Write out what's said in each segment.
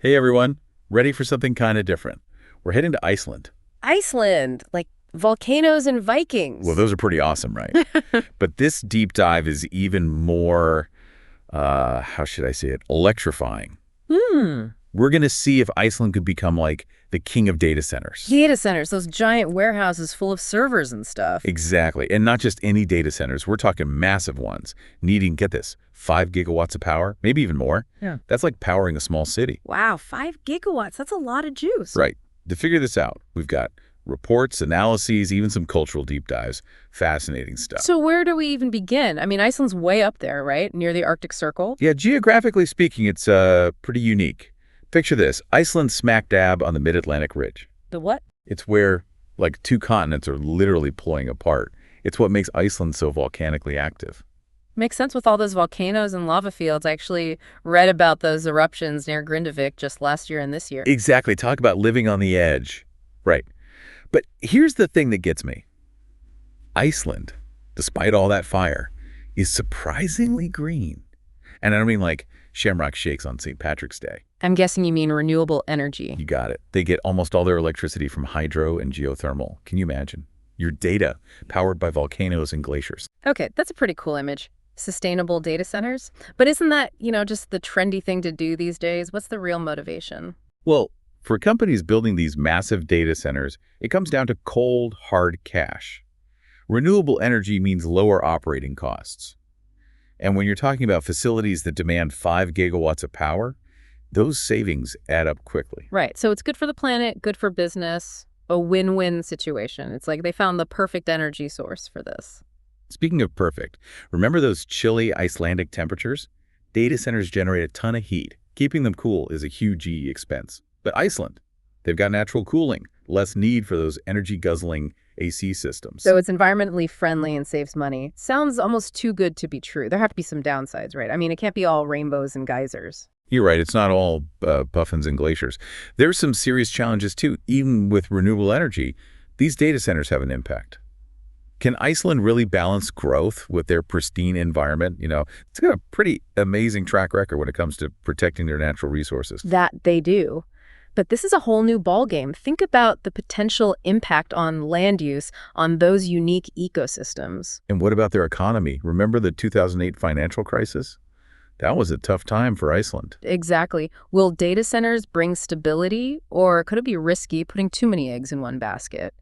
Hey everyone, ready for something kind of different. We're heading to Iceland. Iceland, like volcanoes and Well, Vikings. those are pretty awesome, right? But this deep dive is even more, how should I say it, electrifying. Hmm. We're going to see if Iceland could become like the king of data centers. Data centers, those giant warehouses full of servers and stuff. Exactly. And not just any data centers. We're talking massive ones, needing, get this, 5 gigawatts of power, maybe even more. Yeah. That's like powering a small city. Wow, 5 gigawatts. That's a lot of juice. Right. To figure this out, we've got reports, analyses, even some cultural deep dives. Fascinating stuff. So where do we even begin? I mean, Iceland's way up there, right? Near the Arctic Circle. Yeah, geographically speaking, it's pretty unique. Picture this, Iceland smack dab on the mid-Atlantic ridge. The what? It's where, like, two continents are literally pulling apart. It's what makes Iceland so volcanically active. Makes sense with all those volcanoes and lava fields. I actually read about those eruptions near Grindavik just last year and this year. Exactly, talk about living on the edge. Right. But here's the thing that gets me. Iceland, despite all that fire, is surprisingly green. And I don't mean like shamrock shakes on St. Patrick's Day. I'm guessing you mean renewable energy. You got it. They get almost all their electricity from hydro and geothermal. Can you imagine? Your data powered by volcanoes and glaciers. Okay, that's a pretty cool image. Sustainable data centers. But isn't that, just the trendy thing to do these days? What's the real motivation? Well, for companies building these massive data centers, it comes down to cold, hard cash. Renewable energy means lower operating costs. And when you're talking about facilities that demand 5 gigawatts of power, those savings add up quickly. Right. So it's good for the planet, good for business, a win-win situation. It's like they found the perfect energy source for this. Speaking of perfect, remember those chilly Icelandic temperatures? Data centers generate a ton of heat. Keeping them cool is a huge expense. But Iceland, they've got natural cooling, less need for those energy-guzzling AC systems. So it's environmentally friendly and saves money. Sounds almost too good to be true. There have to be some downsides, right? I mean, it can't be all rainbows and geysers. You're right, it's not all puffins and glaciers. There's some serious challenges too. Even with renewable energy, these data centers have an impact. Can Iceland really balance growth with their pristine environment? It's got a pretty amazing track record when it comes to protecting their natural resources. That they do. But this is a whole new ballgame. Think about the potential impact on land use on those unique ecosystems. And what about their economy? Remember the 2008 financial crisis? That was a tough time for Iceland. Exactly. Will data centers bring stability, or could it be risky putting too many eggs in one basket?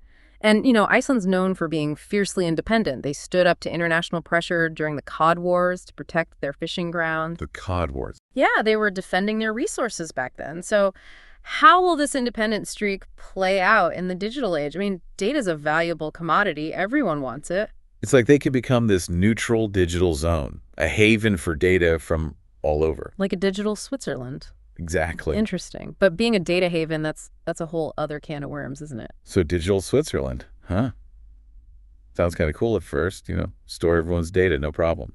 And, Iceland's known for being fiercely independent. They stood up to international pressure during the Cod Wars to protect their fishing ground. The Cod Wars. Yeah, they were defending their resources back then. So how will this independent streak play out in the digital age? I mean, data's a valuable commodity. Everyone wants it. It's like they could become this neutral digital zone, a haven for data from all over. Like a digital Switzerland. Exactly. Interesting. But being a data haven, that's a whole other can of worms, isn't it? So digital Switzerland, huh? Sounds kind of cool at first, store everyone's data, no problem.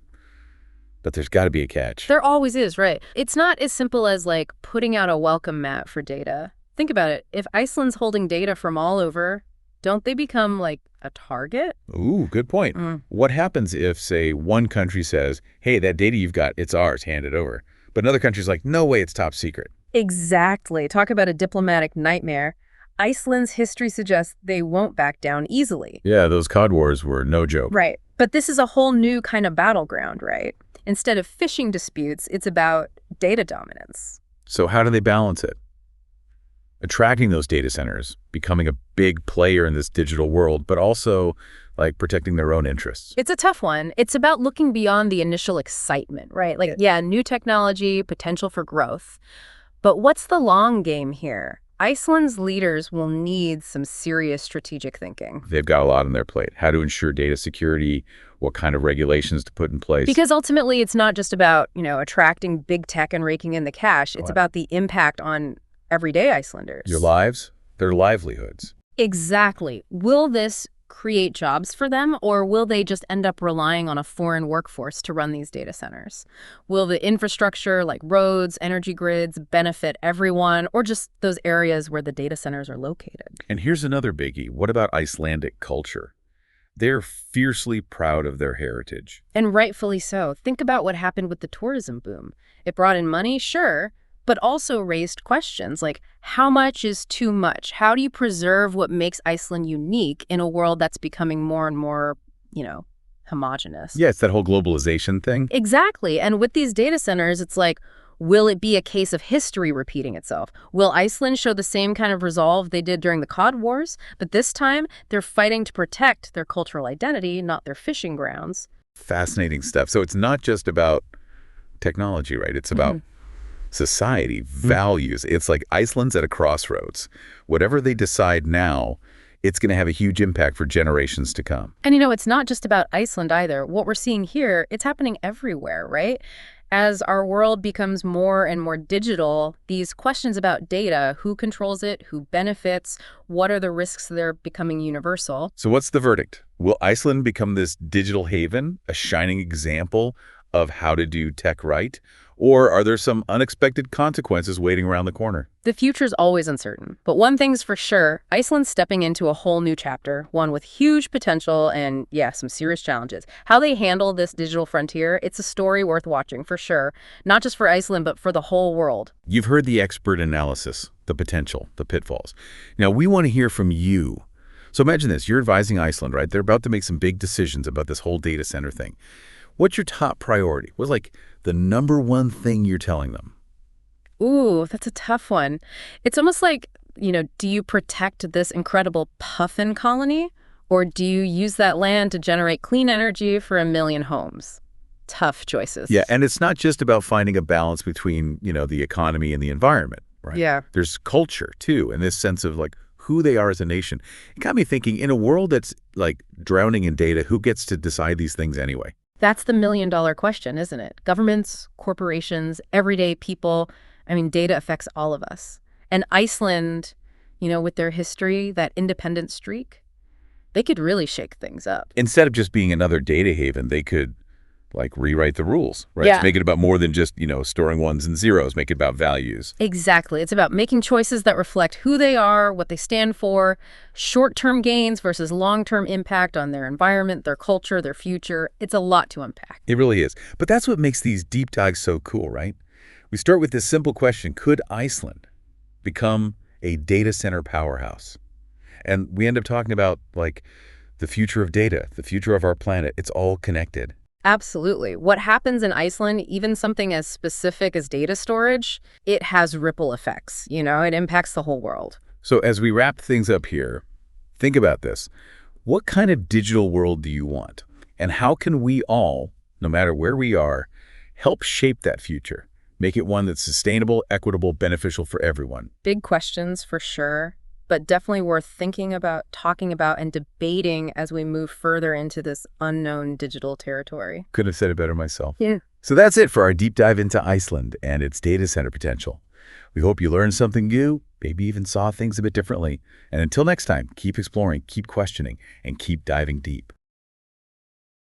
But there's got to be a catch. There always is, right? It's not as simple as like putting out a welcome mat for data. Think about it. If Iceland's holding data from all over, don't they become like a target? Ooh, good point. What happens if, say, one country says, hey, that data you've got, it's ours, hand it over. But another country's like, no way, it's top secret. Exactly. Talk about a diplomatic nightmare. Iceland's history suggests they won't back down easily. Yeah, those Cod Wars were no joke. Right. But this is a whole new kind of battleground, right? Instead of fishing disputes, it's about data dominance. So how do they balance it? Attracting those data centers, becoming a big player in this digital world, but also like protecting their own interests. It's a tough one. It's about looking beyond the initial excitement, right? Like, yeah, new technology, potential for growth. But what's the long game here? Iceland's leaders will need some serious strategic thinking. They've got a lot on their plate. How to ensure data security, what kind of regulations to put in place. Because ultimately, it's not just about, attracting big tech and raking in the cash. It's about the impact on everyday Icelanders. Your lives, their livelihoods. Exactly. Will this create jobs for them, or will they just end up relying on a foreign workforce to run these data centers? Will the infrastructure like roads, energy grids benefit everyone, or just those areas where the data centers are located? And here's another biggie. What about Icelandic culture? They're fiercely proud of their heritage. And rightfully so. Think about what happened with the tourism boom. It brought in money, sure, but also raised questions like how much is too much? How do you preserve what makes Iceland unique in a world that's becoming more and more, homogenous? Yeah, it's that whole globalization thing. Exactly. And with these data centers, it's like, will it be a case of history repeating itself? Will Iceland show the same kind of resolve they did during the Cod Wars? But this time, they're fighting to protect their cultural identity, not their fishing grounds. Fascinating stuff. So it's not just about technology, right? It's about society, values. It's like Iceland's at a crossroads. Whatever they decide now, it's going to have a huge impact for generations to come. And it's not just about Iceland either. What we're seeing here, it's happening everywhere, right? As our world becomes more and more digital, these questions about data, who controls it, who benefits, what are the risks, they're becoming universal. So what's the verdict? Will Iceland become this digital haven, a shining example of how to do tech right? Or are there some unexpected consequences waiting around the corner? The future's always uncertain, but one thing's for sure, Iceland's stepping into a whole new chapter, one with huge potential and, some serious challenges. How they handle this digital frontier, it's a story worth watching for sure, not just for Iceland, but for the whole world. You've heard the expert analysis, the potential, the pitfalls. Now, we want to hear from you. So imagine this, you're advising Iceland, right? They're about to make some big decisions about this whole data center thing. What's your top priority? What's like the number one thing you're telling them? Ooh, that's a tough one. It's almost like, do you protect this incredible puffin colony, or do you use that land to generate clean energy for 1 million homes? Tough choices. Yeah, and it's not just about finding a balance between, the economy and the environment, right? Yeah. There's culture, too, and this sense of, like, who they are as a nation. It got me thinking, in a world that's, like, drowning in data, who gets to decide these things anyway? That's the million-dollar question, isn't it? Governments, corporations, everyday people. Data affects all of us. And Iceland, with their history, that independent streak, they could really shake things up. Instead of just being another data haven, they could, like, rewrite the rules, right? Yeah. To make it about more than just, storing ones and zeros, make it about values. Exactly. It's about making choices that reflect who they are, what they stand for, short-term gains versus long-term impact on their environment, their culture, their future. It's a lot to unpack. It really is. But that's what makes these deep dives so cool, right? We start with this simple question: could Iceland become a data center powerhouse? And we end up talking about, like, the future of data, the future of our planet. It's all connected. Absolutely. What happens in Iceland, even something as specific as data storage, it has ripple effects. It impacts the whole world. So as we wrap things up here, think about this. What kind of digital world do you want? And how can we all, no matter where we are, help shape that future? Make it one that's sustainable, equitable, beneficial for everyone. Big questions for sure, but definitely worth thinking about, talking about, and debating as we move further into this unknown digital territory. Couldn't have said it better myself. Yeah. So that's it for our deep dive into Iceland and its data center potential. We hope you learned something new, maybe even saw things a bit differently. And until next time, keep exploring, keep questioning, and keep diving deep.